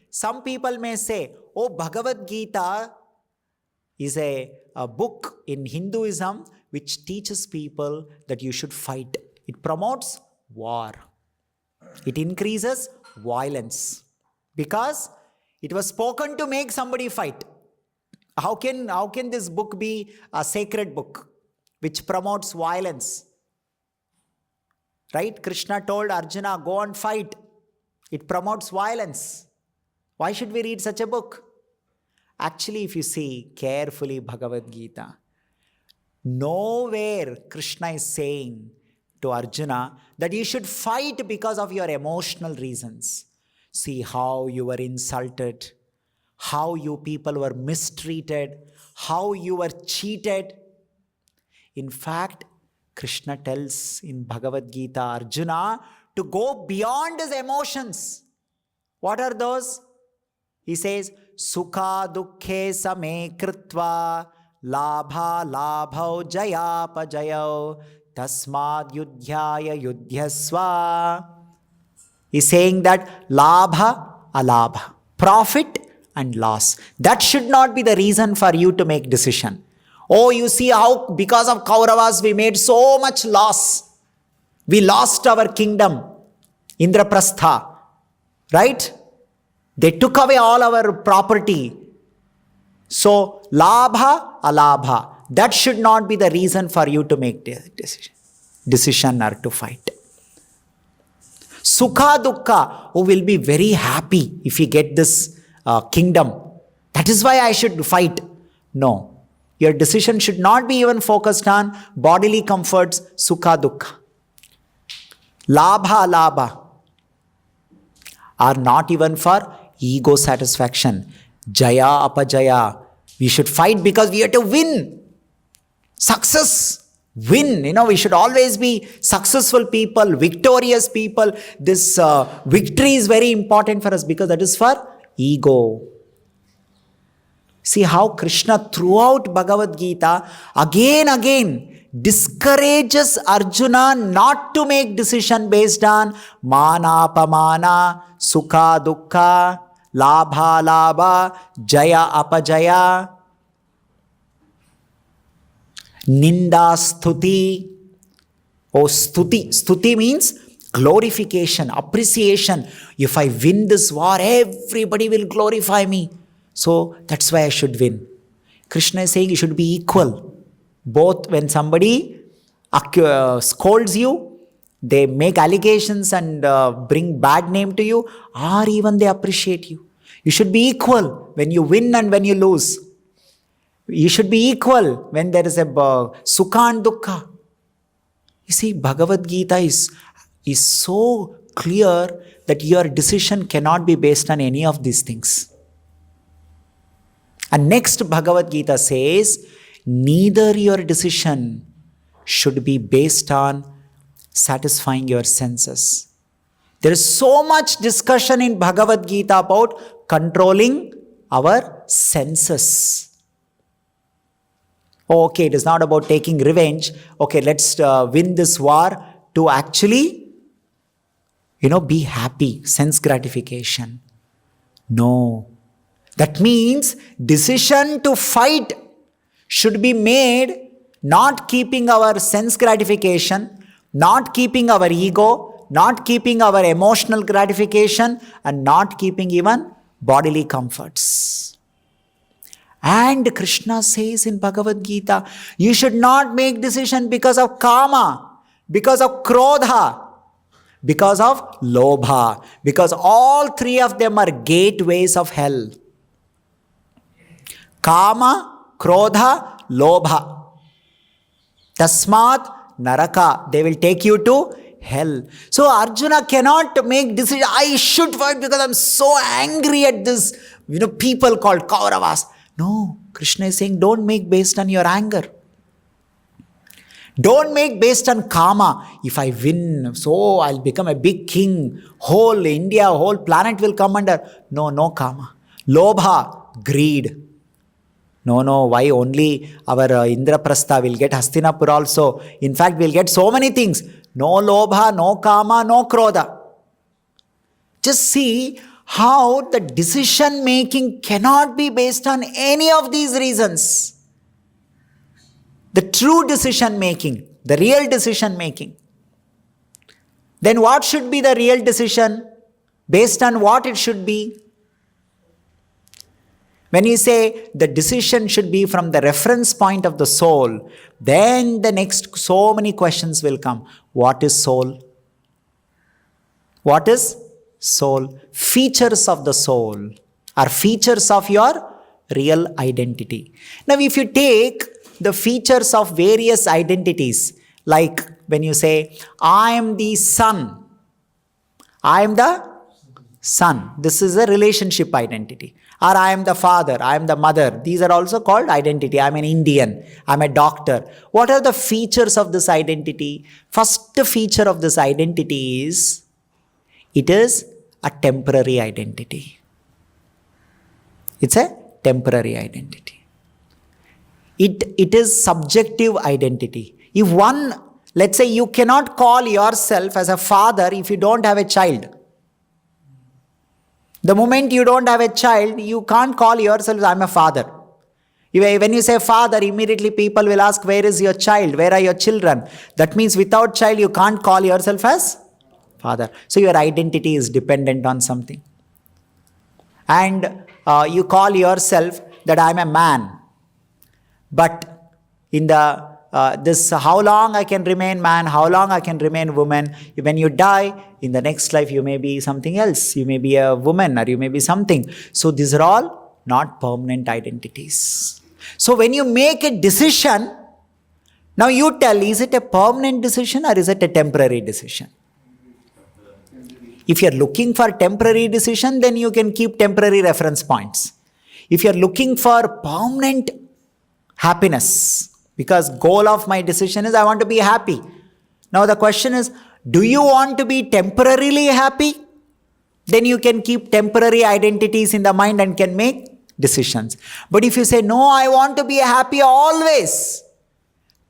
Some people may say, oh, Bhagavad Gita is a book in Hinduism which teaches people that you should fight. It promotes war. It increases violence because it was spoken to make somebody fight. How can this book be a sacred book which promotes violence? Right? Krishna told Arjuna, go and fight. It promotes violence. Why should we read such a book? Actually, if you see carefully Bhagavad Gita, nowhere Krishna is saying to Arjuna that you should fight because of your emotional reasons. See how you were insulted, how you people were mistreated, how you were cheated. In fact, Krishna tells in Bhagavad Gita Arjuna to go beyond his emotions. What are those? He says, Sukha dukkhe same kritva labha labhau jayapajayau tasmad yudhyaya yudhyasva. He's saying that labha alabha, profit and loss. That should not be the reason for you to make decision. Oh, you see how because of Kauravas we made so much loss. We lost our kingdom, Indraprastha, right? They took away all our property. So, labha, alabha. That should not be the reason for you to make decision or to fight. Sukha dukkha, who will be very happy if you get this kingdom. That is why I should fight. No. Your decision should not be even focused on bodily comforts, sukha dukkha. Labha, alabha are not even for ego satisfaction. Jaya, apajaya. We should fight because we have to win. Success. Win. We should always be successful people, victorious people. This victory is very important for us because that is for ego. See how Krishna throughout Bhagavad Gita again discourages Arjuna not to make decision based on mana, apamana, sukha, dukkha, labha, labha, jaya, apajaya, ninda, stuti. Oh, stuti. Stuti means glorification, appreciation. If I win this war, everybody will glorify me. So that's why I should win. Krishna is saying you should be equal. Both when somebody scolds you, they make allegations and bring bad name to you, or even they appreciate you. You should be equal when you win and when you lose. You should be equal when there is a sukha and dukkha. You see, Bhagavad Gita is so clear that your decision cannot be based on any of these things. And next Bhagavad Gita says, neither your decision should be based on satisfying your senses. There is so much discussion in Bhagavad Gita about controlling our senses. Oh, okay, it is not about taking revenge. Okay, let's win this war to actually, be happy, sense gratification. No. That means decision to fight should be made not keeping our sense gratification, not keeping our ego, not keeping our emotional gratification, and not keeping even bodily comforts. And Krishna says in Bhagavad Gita, you should not make decision because of kama, because of krodha, because of lobha, because all three of them are gateways of hell. Kama, krodha, lobha. Tasmat, naraka. They will take you to hell. So Arjuna cannot make decision. I should fight because I'm so angry at this, people called Kauravas. No, Krishna is saying don't make based on your anger. Don't make based on kama. If I win, so I'll become a big king. Whole India, whole planet will come under. No kama. Lobha, greed. No, why only our Indraprastha will get Hastinapur also? In fact, we'll get so many things. No lobha, no kama, no krodha. Just see how the decision making cannot be based on any of these reasons. The true decision making, the real decision making. Then what should be the real decision? Based on what it should be? When you say the decision should be from the reference point of the soul, then the next so many questions will come. What is soul? What is soul? Features of the soul are features of your real identity. Now, if you take the features of various identities, like when you say, I am the son, I am the son, this is a relationship identity. Or I am the father, I am the mother. These are also called identity. I am an Indian, I am a doctor. What are the features of this identity? First feature of this identity is, it is a temporary identity. It's a temporary identity. It is subjective identity. If one, let's say you cannot call yourself as a father if you don't have a child. The moment you don't have a child, you can't call yourself, I'm a father. When you say father, immediately people will ask, where is your child? Where are your children? That means without child, you can't call yourself as father. So your identity is dependent on something. And you call yourself that I'm a man. But in the how long I can remain man, how long I can remain woman. When you die, in the next life you may be something else. You may be a woman or you may be something. So these are all not permanent identities. So when you make a decision, now you tell, is it a permanent decision or is it a temporary decision? If you're looking for temporary decision, then you can keep temporary reference points. If you're looking for permanent happiness, because goal of my decision is I want to be happy. Now the question is, do you want to be temporarily happy? Then you can keep temporary identities in the mind and can make decisions. But if you say, no, I want to be happy always,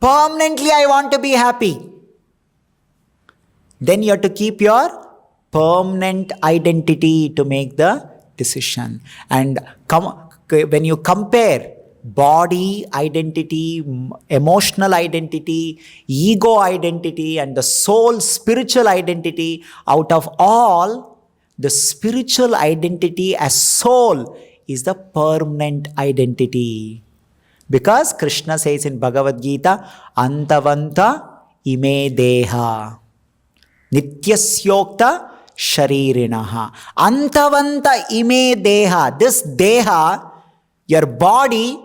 permanently I want to be happy, then you have to keep your permanent identity to make the decision. And when you compare body identity, emotional identity, ego identity, and the soul spiritual identity, out of all, the spiritual identity as soul is the permanent identity. Because Krishna says in Bhagavad Gita, Antavanta ime deha nityasyokta sharirinaha. Antavanta ime deha. This deha, your body,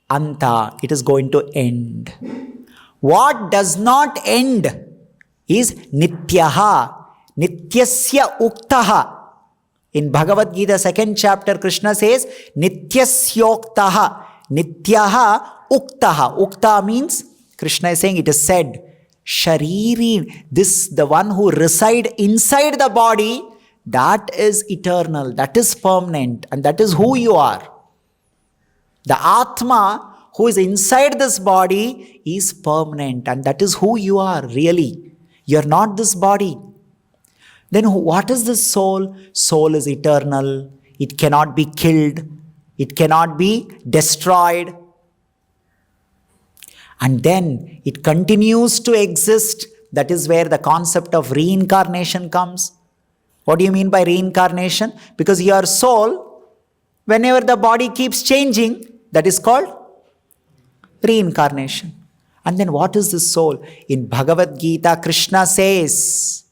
anta, it is going to end. What does not end is nityaha. Nityasya uktaha. In Bhagavad Gita 2nd chapter, Krishna says, Nityasyoktaha. Nityaha uktaha. Ukta means, Krishna is saying, it is said, Shariri, this, the one who reside inside the body, that is eternal, that is permanent, and that is who you are. The Atma who is inside this body is permanent, and that is who you are really. You are not this body. Then what is this soul? Soul is eternal. It cannot be killed. It cannot be destroyed. And then it continues to exist. That is where the concept of reincarnation comes. What do you mean by reincarnation? Because your soul, whenever the body keeps changing, that is called reincarnation. And then what is this soul? In Bhagavad Gita, Krishna says,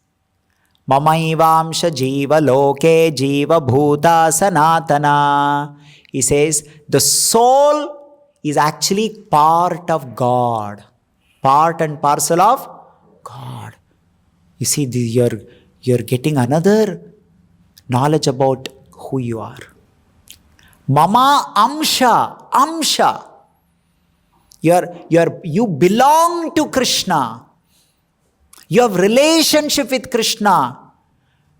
Mamaivamsha jiva loke jiva bhuta sanatana. He says, the soul is actually part of God. Part and parcel of God. You see, you're getting another knowledge about who you are. Mama amsha, amsha. You belong to Krishna. You have relationship with Krishna.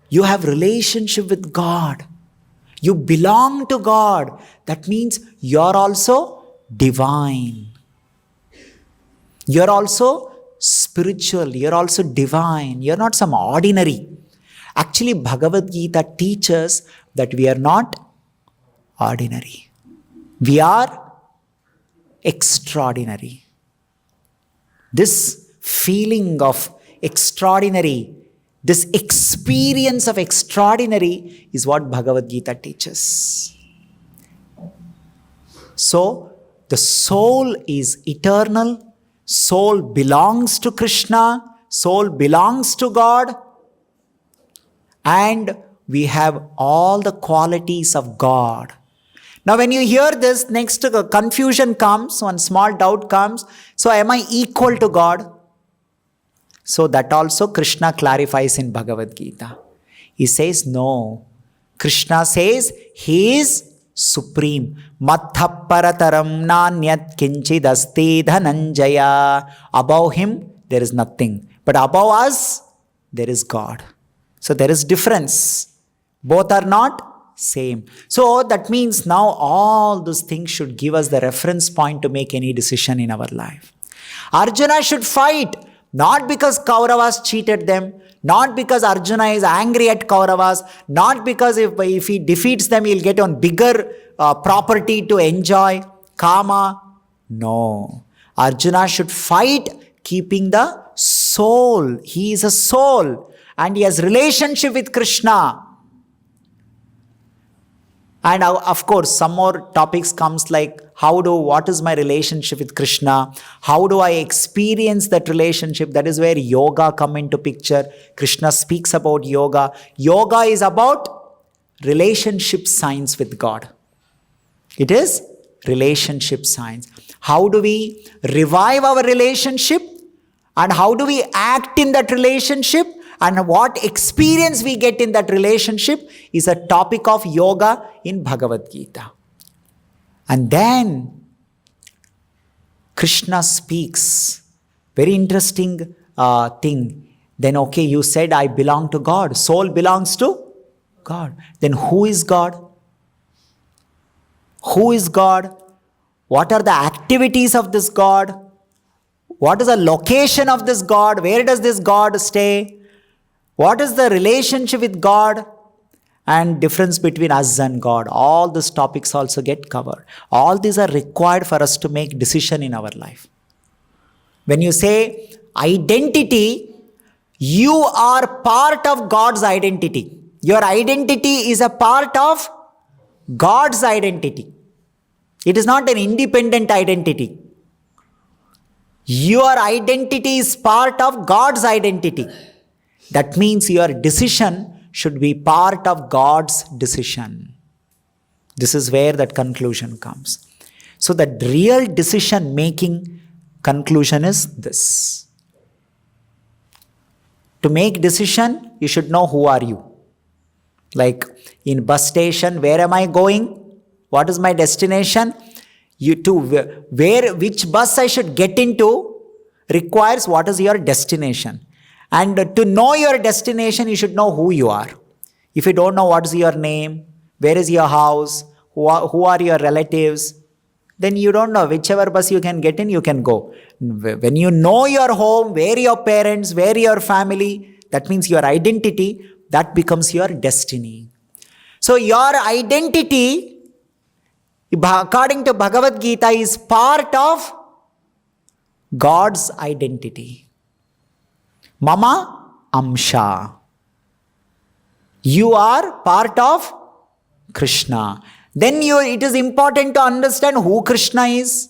You have relationship with God. You belong to God. That means you're also divine. You're also spiritual. You're also divine. You're not some ordinary. Actually, Bhagavad Gita teaches that we are not ordinary. We are extraordinary. This feeling of extraordinary, this experience of extraordinary is what Bhagavad Gita teaches. So, the soul is eternal, soul belongs to Krishna, soul belongs to God, and we have all the qualities of God. Now, when you hear this, next confusion comes, one small doubt comes. So, am I equal to God? So, that also Krishna clarifies in Bhagavad Gita. He says, no. Krishna says, He is supreme. Mattha parataram nanyat kinchid asti dhananjaya. Above Him, there is nothing. But above us, there is God. So, there is difference. Both are not same. So that means now all those things should give us the reference point to make any decision in our life. Arjuna should fight, not because Kauravas cheated them, not because Arjuna is angry at Kauravas, not because if he defeats them, he'll get on bigger property to enjoy, Kama. No. Arjuna should fight keeping the soul. He is a soul and he has relationship with Krishna. And of course, some more topics comes like what is my relationship with Krishna? How do I experience that relationship? That is where yoga come into picture. Krishna speaks about yoga. Yoga is about relationship science with God. It is relationship science. How do we revive our relationship? And how do we act in that relationship? And what experience we get in that relationship is a topic of yoga in Bhagavad Gita. And then Krishna speaks. Very interesting thing. Then okay, you said I belong to God. Soul belongs to God. Then who is God? Who is God? What are the activities of this God? What is the location of this God? Where does this God stay? What is the relationship with God and difference between us and God? All these topics also get covered. All these are required for us to make decision in our life. When you say identity, you are part of God's identity. Your identity is a part of God's identity. It is not an independent identity. Your identity is part of God's identity. That means your decision should be part of God's decision. This is where that conclusion comes. So the real decision making conclusion is this. To make decision, you should know who are you. Like in bus station, where am I going? What is my destination? Which bus I should get into requires what is your destination. And to know your destination, you should know who you are. If you don't know what is your name, where is your house, who are your relatives, then you don't know. Whichever bus you can get in, you can go. When you know your home, where your parents, where your family, that means your identity, that becomes your destiny. So your identity, according to Bhagavad Gita, is part of God's identity. Mama Amsha. You are part of Krishna. Then it is important to understand who Krishna is.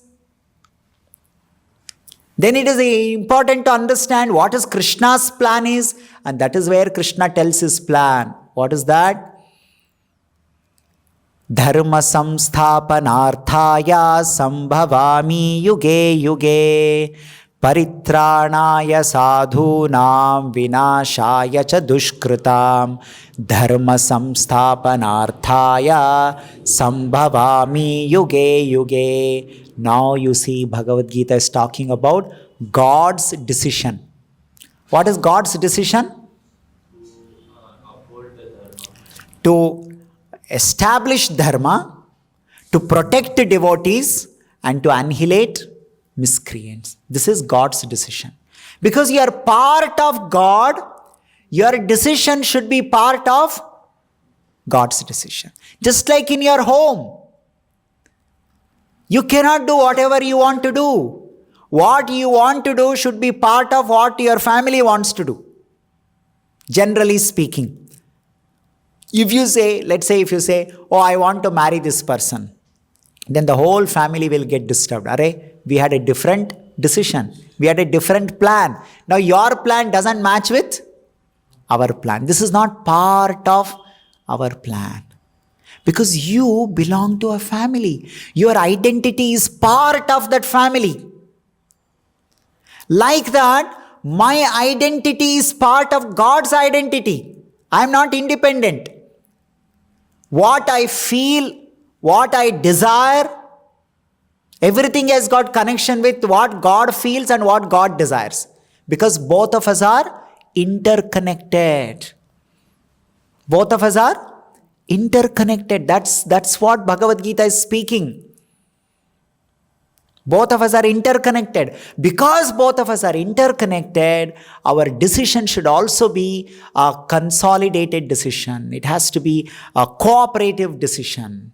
Then it is important to understand what is Krishna's plan is. And that is where Krishna tells his plan. What is that? Dharma samsthapanarthaya sambhavami yuge yuge. Paritranaya sadhunam vinashaya cha dushkritam dharma samsthapanarthaya sambhavami yuge yuge. Now you see Bhagavad Gita is talking about God's decision. What is God's decision? To establish dharma, to protect devotees and to annihilate miscreants. This is God's decision. Because you are part of God, your decision should be part of God's decision. Just like in your home, you cannot do whatever you want to do. What you want to do should be part of what your family wants to do. Generally speaking. If you say, let's say if you say, oh, I want to marry this person, then the whole family will get disturbed. Arey, we had a different decision. We had a different plan. Now your plan doesn't match with our plan. This is not part of our plan. Because you belong to a family. Your identity is part of that family. Like that, my identity is part of God's identity. I am not independent. What I feel, what I desire, everything has got connection with what God feels and what God desires. Because both of us are interconnected. Both of us are interconnected. That's what Bhagavad Gita is speaking. Both of us are interconnected. Because both of us are interconnected, our decision should also be a consolidated decision. It has to be a cooperative decision.